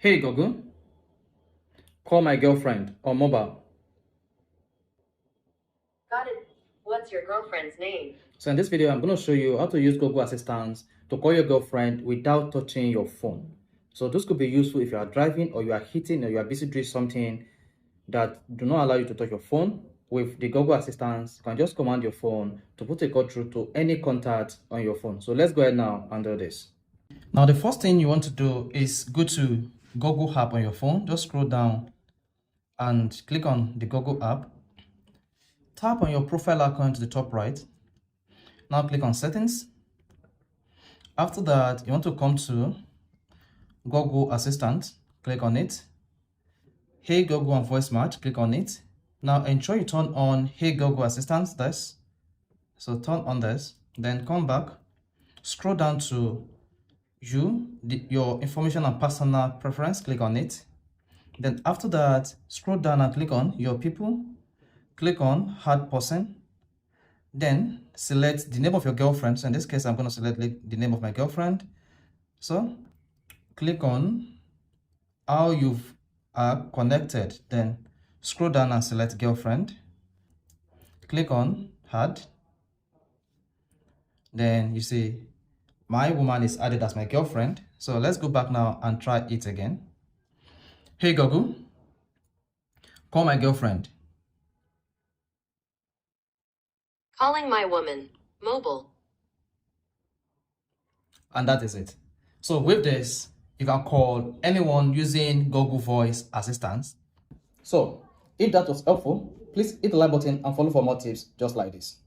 Hey Google, call my girlfriend on mobile. Got it. What's your girlfriend's name? So in this video, I'm going to show you how to use Google Assistant to call your girlfriend without touching your phone. So this could be useful if you are driving or you are hitting or you are busy doing something that do not allow you to touch your phone. With the Google Assistant, you can just command your phone to put a call through to any contact on your phone. So let's go ahead now and do this. Now, the first thing you want to do is go to Google app on your phone. Just scroll down and click on the Google app. Tap on your profile icon to the top right. Now click on settings. After that, you want to come to Google Assistant. Click on it. Hey Google and voice match. Click on it. Now ensure you turn on Hey Google Assistant. This. So turn on this. Then come back. Scroll down to your information and personal preference. Click on it. Then after that, scroll down and click on your people. Click on add person. Then select the name of your girlfriend. So in this case, I'm going to select the name of my girlfriend. So click on how you are connected. Then scroll down and select girlfriend. Click on add. Then you see my woman is added as my girlfriend. So let's go back now and try it again. Hey Google, call my girlfriend. Calling my woman. Mobile. And that is it. So with this, you can call anyone using Google Voice Assistant. So if that was helpful, please hit the like button and follow for more tips just like this.